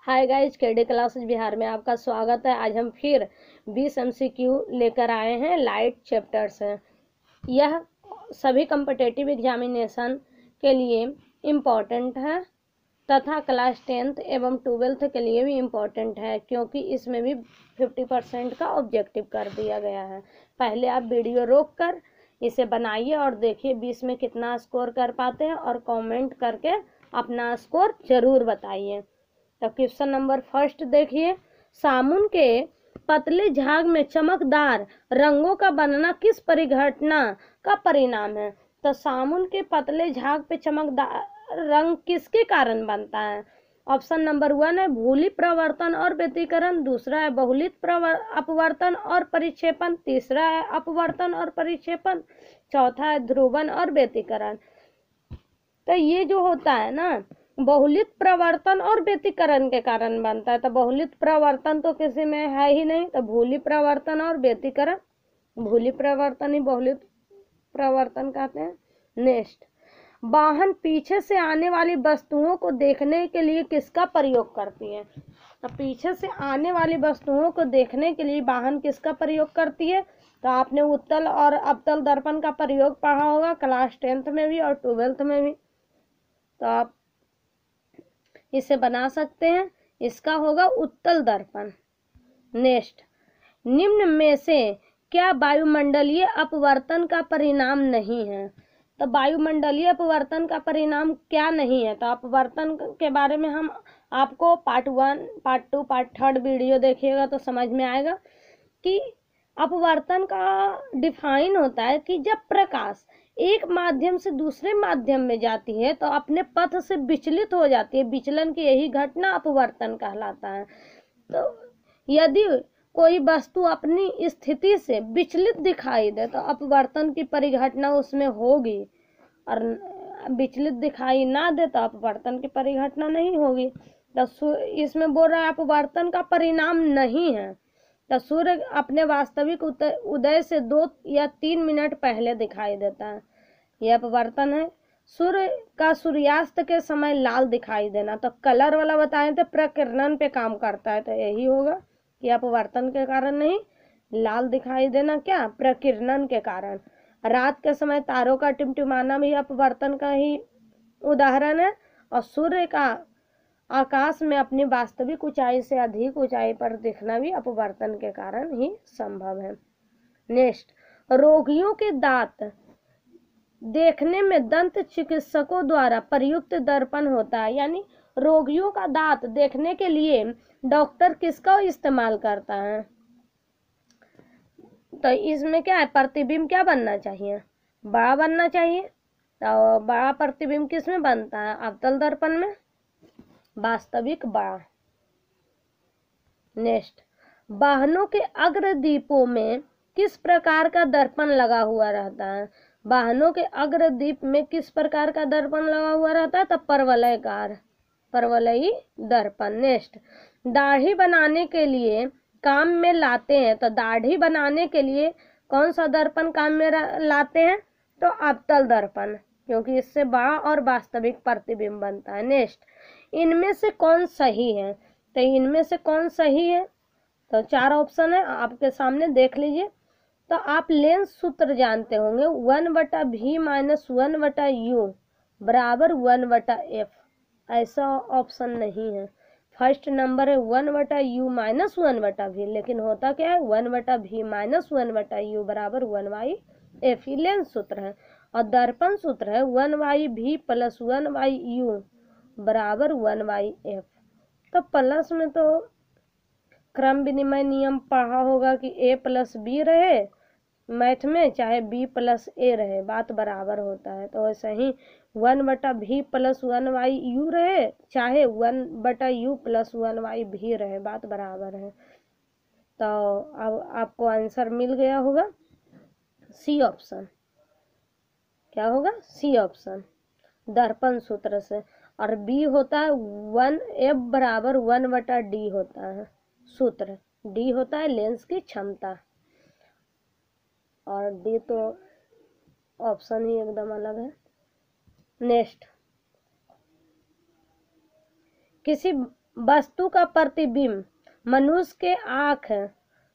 Hi guys, KD classes Bihar में आपका स्वागत है। आज हम फिर 20 MCQ लेकर आए हैं। लाइट चैप्टर्स हैं। यह सभी कॉम्पिटिटिव एग्जामिनेशन के लिए इम्पोर्टेंट है तथा क्लास 10th एवं 12th के लिए भी इम्पोर्टेंट है, क्योंकि इसमें भी 50% का ऑब्जेक्टिव कर दिया गया है। पहले आप वीडियो रोक कर इसे बनाइए और देखिए 20 में कितना स्कोर कर पाते हैं और कमेंट करके अपना स्कोर जरूर बताइए। तो क्वेश्चन नंबर फर्स्ट देखिए, साबुन के पतले झाग में चमकदार रंगों का बनना किस परिघटना का परिणाम है? तो साबुन के पतले झाग पे चमकदार रंग किसके कारण बनता है? ऑप्शन नंबर 1 है भूली प्रवर्तन और व्यतिकरण, दूसरा है बहुलित अपवर्तन और परिक्षेपण, तीसरा है अपवर्तन और परिक्षेपण, चौथा है ध्रुवन और व्यतिकरण। तो ये जो होता है ना, बहुलित प्रवर्तन और व्यतिकरण के कारण बनता है। तो बहुलित प्रवर्तन तो किसी में है ही नहीं, तो भूली प्रवर्तन और व्यतिकरण, भूली प्रवर्तन ही बहुलित प्रवर्तन कहते हैं। नेक्स्ट, वाहन पीछे से आने वाली वस्तुओं को देखने के लिए किसका प्रयोग करती है? तो पीछे से आने वाली वस्तुओं को देखने के लिए वाहन किसका प्रयोग करती है? तो आपने उत्तल और अवतल दर्पण का प्रयोग पढ़ा होगा क्लास 10th में भी और 12th में भी। तो आप इसे बना सकते हैं। इसका होगा उत्तल दर्पण। नेक्स्ट, निम्न में से क्या वायुमंडलीय अपवर्तन का परिणाम नहीं है? तो वायुमंडलीय अपवर्तन का परिणाम क्या नहीं है? तो अपवर्तन के बारे में हम आपको पार्ट 1, पार्ट 2, पार्ट 3 वीडियो देखिएगा तो समझ में आएगा कि अपवर्तन का डिफाइन होता है कि जब प्रकाश एक माध्यम से दूसरे माध्यम में जाती है तो अपने पथ से विचलित हो जाती है। विचलन की यही घटना अपवर्तन कहलाता है। तो यदि कोई वस्तु अपनी स्थिति से विचलित दिखाई दे तो अपवर्तन की परिघटना उसमें होगी, और विचलित दिखाई ना दे तो अपवर्तन की परिघटना नहीं होगी। तो इसमें बोल रहा है अपवर्तन का परिणाम नहीं है। तो सूर्य अपने वास्तविक उदय से 2 या 3 मिनट पहले दिखाई देता है, यह अपवर्तन है। सूर्य का सूर्यास्त के समय लाल दिखाई देना, तो कलर वाला बताए थे प्रकीर्णन पे काम करता है, तो यही होगा कि अपवर्तन के कारण नहीं, लाल दिखाई देना क्या प्रकीर्णन के कारण। रात के समय तारों का टिमटिमाना भी अपवर्तन का ही उदाहरण है, और सूर्य का आकाश में अपनी वास्तविक ऊंचाई से अधिक ऊंचाई पर दिखना भी अपवर्तन के कारण ही संभव है। नेक्स्ट, रोगियों के दांत देखने में दंत चिकित्सकों द्वारा प्रयुक्त दर्पण होता है। यानी रोगियों का दांत देखने के लिए डॉक्टर किसका इस्तेमाल करता है? तो इसमें क्या है, प्रतिबिंब क्या बनना चाहिए? बड़ा बनना चाहिए। तो बड़ा प्रतिबिंब किस में बनता है? अवतल दर्पण में, वास्तविक बड़ा। नेक्स्ट, वाहनों के अग्रदीपों में किस प्रकार का दर्पण लगा हुआ रहता है? वाहनों के अग्रदीप में किस प्रकार का दर्पण लगा हुआ रहता है? तो परवलयकार, परवलयी दर्पण। नेक्स्ट, दाढ़ी बनाने के लिए काम में लाते हैं, तो दाढ़ी बनाने के लिए कौन सा दर्पण काम में लाते हैं? तो अवतल दर्पण, क्योंकि इससे बड़ा और वास्तविक प्रतिबिंब बनता है। नेक्स्ट, इनमें से कौन सही है? तो इनमें से कौन सही है? तो 4 ऑप्शन है आपके सामने, देख लीजिए। तो आप लेंस सूत्र जानते होंगे, 1/v - 1/u बराबर 1/f। ऐसा ऑप्शन नहीं है। फर्स्ट नंबर है 1/u - 1/v, लेकिन होता क्या है 1/v - 1/u बराबर 1/f। लेंस सूत्र है। और दर्पण सूत्र है 1/v + 1/u बराबर 1/f। तो प्लस में तो क्रम विनिमय नियम पढ़ा होगा कि a + b रहे मैथ में, चाहे b + a रहे, बात बराबर होता है। तो ऐसे ही 1/v + 1/u रहे, चाहे 1/u + 1/v रहे, बात बराबर है। तो अब आपको आंसर मिल गया होगा, सी ऑप्शन। क्या होगा? सी ऑप्शन, दर्पण सूत्र से। और बी होता है 1f बराबर 1/d होता है सूत्र। डी होता है लेंस की क्षमता, और डी तो ऑप्शन ही एकदम अलग है। नेक्स्ट, किसी वस्तु का प्रतिबिंब मनुष्य के आँख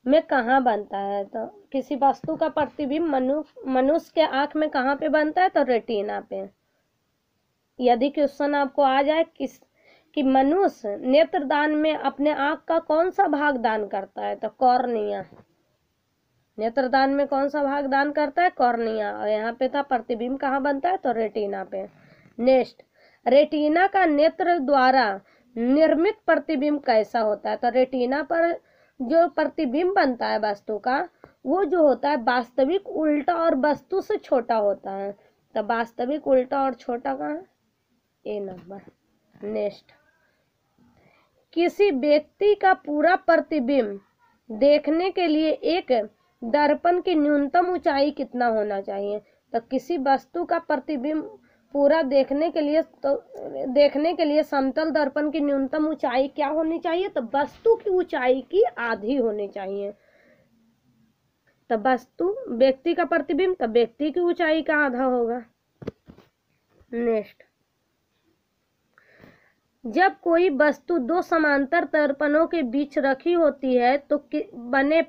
में कहाँ बनता है? तो किसी वस्तु का प्रतिबिंब मनुष्य के आँख में कहाँ पे बनता है? तो रेटिना पे। यदि क्वेश्चन आपको आ जाए कि मनुष्य नेत्रदान में अपने आँख का कौन सा भाग दान करता है? तो कॉर्निया। नेत्रदान में कौन सा भाग दान करता है? कॉर्निया। और यहाँ पे था प्रतिबिंब कहाँ बनता है? तो रेटिना पे। नेक्स्ट, रेटिना का नेत्र द्वारा निर्मित प्रतिबिंब कैसा होता है? तो रेटिना पर जो प्रतिबिंब बनता है वस्तु का, वो जो होता है वास्तविक उल्टा और वस्तु से छोटा होता है। तो वास्तविक उल्टा और छोटा कहाँ है? ए नंबर। नेक्स्ट, किसी व्यक्ति का पूरा प्रतिबिंब देखने के लिए एक दर्पण की न्यूनतम ऊंचाई कितना होना चाहिए? तो किसी वस्तु का प्रतिबिंब पूरा देखने के लिए समतल दर्पण की न्यूनतम ऊंचाई क्या होनी चाहिए? तो वस्तु की ऊंचाई की आधी होनी चाहिए। तो वस्तु व्यक्ति का प्रतिबिंब, तो व्यक्ति की ऊंचाई का आधा होगा। नेक्स्ट, जब कोई वस्तु दो समांतर दर्पणों के बीच रखी होती है तो बने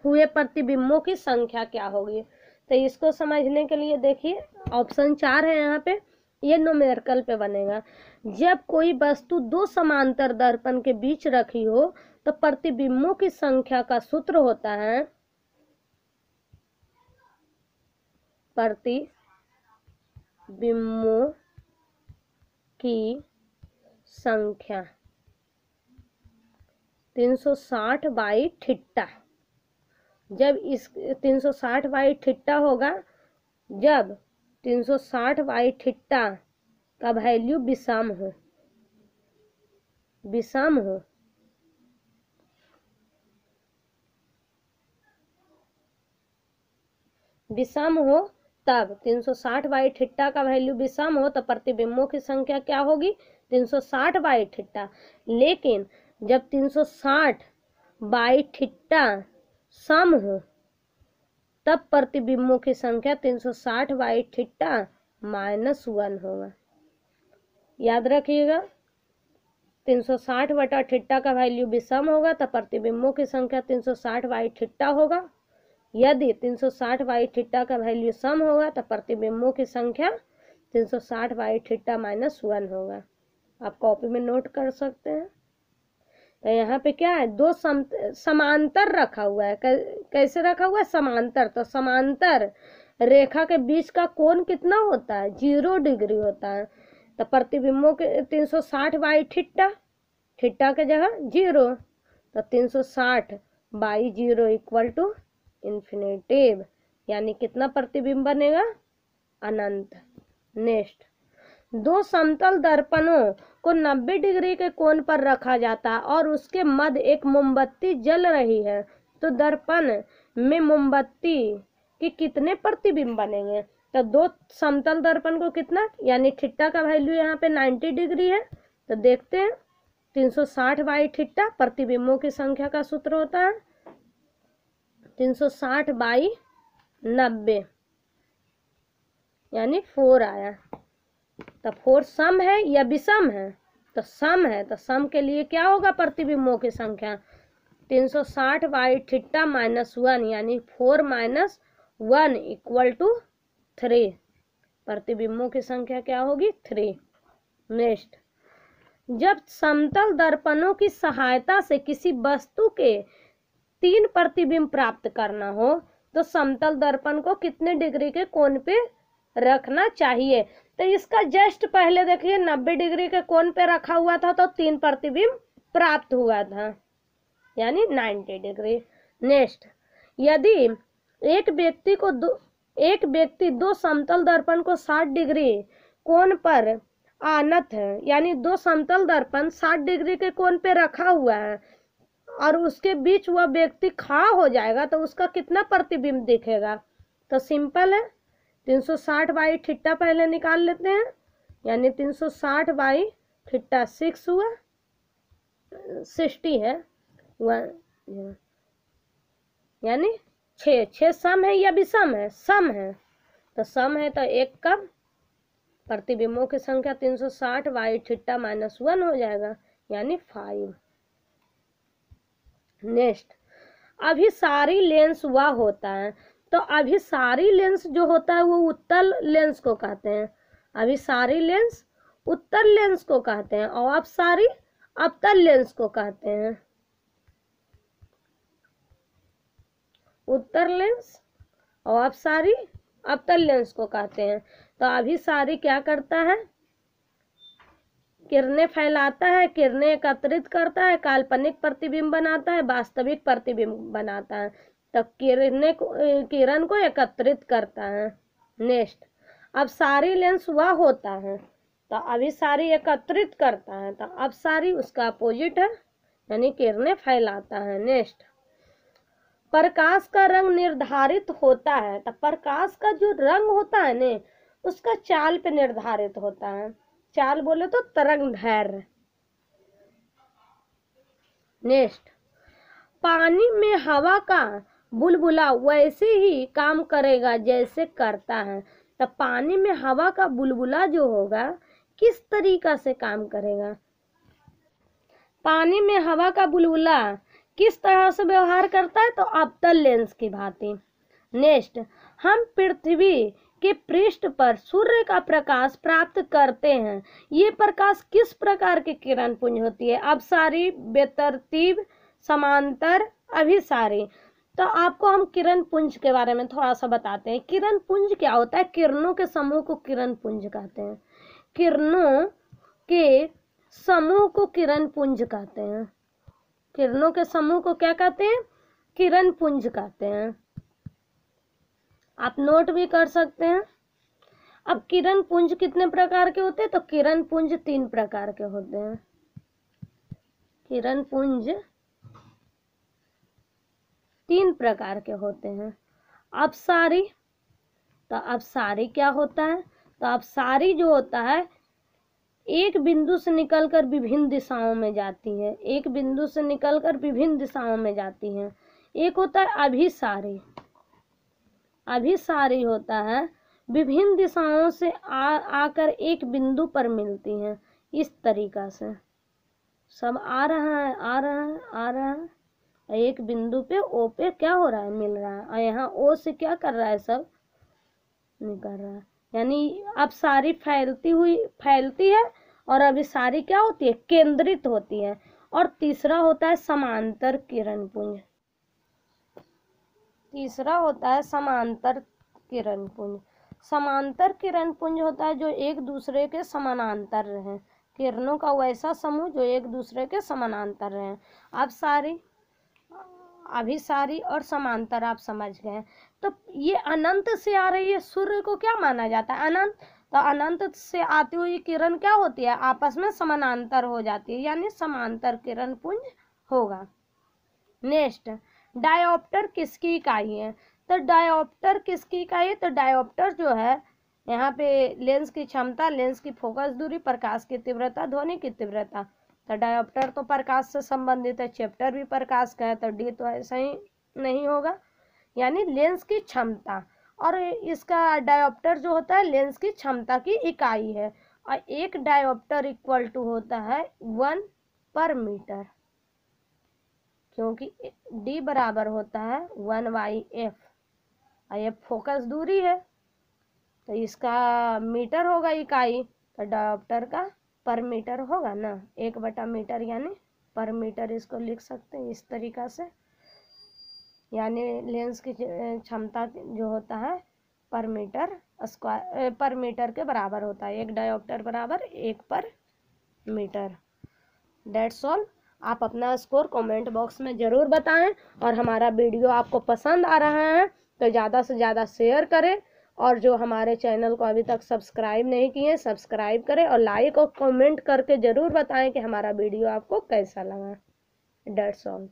हुए प्रतिबिंबों की संख्या क्या होगी? तो इसको समझने के लिए देखिए ऑप्शन 4 है यहाँ पे, ये न्यूमेरिकल पे बनेगा। जब कोई वस्तु दो समांतर दर्पण के बीच रखी हो तो प्रतिबिंबों की संख्या का सूत्र होता है प्रतिबिंबों की संख्या 360 बाई थीटा। जब इस 360 बाई थीटा होगा, जब 360 बाई थीटा का वैल्यू विषम हो, तब 360 बाई थीटा का वैल्यू विषम हो तो प्रतिबिंबों की संख्या क्या होगी? 360 बाई थीटा। लेकिन जब 360 बाई थीटा सम हो तब प्रतिबिंबों की संख्या 360 बाई थीटा -1 होगा। याद रखिएगा, 360 बटा थीटा का वैल्यू विषम होगा तो प्रतिबिंबों की संख्या 360 बाई थीटा होगा। यदि 360 बाई थीटा का वैल्यू सम होगा तो प्रतिबिंबों की संख्या 360 बाई थीटा -1 होगा। आप कॉपी में नोट कर सकते हैं। तो यहाँ पे क्या है? दो समांतर रखा हुआ है। कैसे रखा हुआ है? समांतर। तो समांतर रेखा के बीच का कोण कितना होता है? 0 डिग्री होता है। तो प्रतिबिंबों के 360 बाई थीटा, थीटा के जगह 0, तो 360 बाई 0 इक्वल टू इन्फिनेटिव, यानी कितना प्रतिबिंब बनेगा? अनंत। नेक्स्ट, दो समतल दर्पणों को 90 डिग्री के कोण पर रखा जाता और उसके मध्य एक मोमबत्ती जल रही है, तो दर्पण में मोमबत्ती के कितने प्रतिबिंब बनेंगे? तो दो समतल दर्पण को कितना, यानी थीटा का वैल्यू यहाँ पे 90 डिग्री है, तो देखते हैं 360 बाई थीटा प्रतिबिंबों की संख्या का सूत्र होता है 360 बाई 90, यानी 4 आया। तो 4 सम है या विषम है? तो सम है। तो सम के लिए क्या होगा? प्रतिबिंबों की संख्या 360 बाई थीटा -1, यानी 4 - 1 इक्वल टू 3। प्रतिबिंबों की संख्या क्या होगी? 3। नेक्स्ट, जब समतल दर्पणों की सहायता से किसी वस्तु के 3 प्रतिबिंब प्राप्त करना हो तो समतल दर्पण को कितने डिग्री के कोण पे रखना चाहिए? तो इसका जस्ट पहले देखिए 90 डिग्री के कोण पे रखा हुआ था तो 3 प्रतिबिंब प्राप्त हुआ था, यानी 90 डिग्री। नेक्स्ट, यदि एक व्यक्ति दो समतल दर्पण को 60 डिग्री कोण पर आनत है, यानी दो समतल दर्पण 60 डिग्री के कोण पे रखा हुआ है और उसके बीच वह व्यक्ति खड़ा हो जाएगा तो उसका कितना प्रतिबिंब दिखेगा? तो सिंपल है, 360 बाई थीटा पहले निकाल लेते हैं, यानी 360 बाई थीटा 6 हुआ, 60 है, यानी 6 सम है या विषम है? सम है। तो सम है तो एक का प्रतिबिंबों की संख्या 360 बाई थीटा -1 हो जाएगा, यानी 5। नेक्स्ट, अभिसारी लेंस वह होता है, तो अभिसारी लेंस जो होता है वो उत्तल लेंस को कहते हैं। अभिसारी लेंस उत्तल लेंस को कहते हैं और अपसारी अवतल लेंस को कहते हैं। उत्तल लेंस और अपसारी अवतल लेंस को कहते हैं। तो अभिसारी क्या करता है? किरणें फैलाता है, किरणें एकत्रित करता है, काल्पनिक प्रतिबिंब बनाता है, वास्तविक प्रतिबिंब बनाता है। तो किरण को एकत्रित करता है। नेक्स्ट, अपसारी लेंस वह होता है, तो अभिसारी एकत्रित करता है, तो अपसारी उसका अपोजिट है, यानी किरणें फैलाता है। नेक्स्ट, प्रकाश का रंग निर्धारित होता है, तो प्रकाश का जो रंग होता है ने उसका चाल पे निर्धारित होता है। चाल बोले तो तरंग दैर्घ्य। नेक्स्ट, पानी में हवा का बुलबुला वैसे ही काम करेगा जैसे करता है, तो पानी में हवा का बुलबुला जो होगा किस तरीका से काम करेगा? पानी में हवा का बुलबुला किस तरह से व्यवहार करता है? तो अवतल लेंस की भांति। नेक्स्ट, हम पृथ्वी के पृष्ठ पर सूर्य का प्रकाश प्राप्त करते हैं। ये प्रकाश किस प्रकार की किरण पुंज होती है? अपसारी, बेतरतीब, समांतर, अभिसारी। तो आपको हम किरण पुंज के बारे में थोड़ा सा बताते हैं। किरण पुंज क्या होता है? किरणों के समूह को किरण पुंज कहते हैं। किरणों के समूह को किरण पुंज कहते हैं। किरणों के समूह को क्या कहते हैं? किरण पुंज कहते हैं। आप नोट भी कर सकते हैं। अब किरण पुंज कितने प्रकार के होते हैं? तो किरण पुंज 3 प्रकार के होते हैं। किरण पुंज 3 प्रकार के होते हैं। अपसारी, तो अपसारी क्या होता है? तो अपसारी जो होता है एक बिंदु से निकलकर विभिन्न दिशाओं में जाती है। एक बिंदु से निकलकर विभिन्न दिशाओं में जाती है। एक होता है अभिसारी। अभिसारी होता है विभिन्न दिशाओं से आकर एक बिंदु पर मिलती हैं। इस तरीका से सब आ रहा है, आ रहा है, आ रहा है, एक बिंदु पे ओ पे क्या हो रहा है? मिल रहा है। और यहाँ ओ से क्या कर रहा है? सब निकल रहा है। यानी अपसारी फैलती है और अभिसारी क्या होती है? केंद्रित होती है। और तीसरा होता है समांतर किरण पुंज। तीसरा होता है समांतर किरण पुंज। समांतर किरण पुंज होता है जो एक दूसरे के समानांतर रहे। किरणों का वैसा समूह जो एक दूसरे के समानांतर रहे। अपसारी, अभिसारी और समांतर आप समझ गए। तो ये अनंत से आ रही है, सूर्य को क्या माना जाता है? अनंत। तो अनंत से आती हुई किरण क्या होती है? आपस में समानांतर हो जाती है, यानी समांतर किरण पुंज होगा। नेक्स्ट, डायोप्टर किसकी इकाई है? तो डायोप्टर किसकी इकाई है? तो डायोप्टर जो है यहाँ पे लेंस की क्षमता, लेंस की फोकस दूरी, प्रकाश की तीव्रता, ध्वनि की तीव्रता। तो डायोप्टर तो प्रकाश से संबंधित है, चैप्टर भी प्रकाश का है, तो डी तो ऐसा ही नहीं होगा, यानी लेंस की क्षमता। और इसका डायोप्टर जो होता है लेंस की क्षमता की इकाई है। और एक डायोप्टर इक्वल टू होता है 1 पर मीटर, क्योंकि डी बराबर होता है 1/f और ये फोकस दूरी है, तो इसका मीटर होगा इकाई, तो डायोप्टर का पर मीटर होगा ना, 1/मीटर, यानी पर मीटर इसको लिख सकते हैं इस तरीका से। यानी लेंस की क्षमता जो होता है पर मीटर स्क्वायर पर मीटर के बराबर होता है। एक डायोप्टर बराबर 1 पर मीटर। That's all. आप अपना स्कोर कमेंट बॉक्स में ज़रूर बताएं। और हमारा वीडियो आपको पसंद आ रहा है तो ज़्यादा से ज़्यादा शेयर करें। और जो हमारे चैनल को अभी तक सब्सक्राइब नहीं किए सब्सक्राइब करें और लाइक और कमेंट करके ज़रूर बताएं कि हमारा वीडियो आपको कैसा लगा। That's all.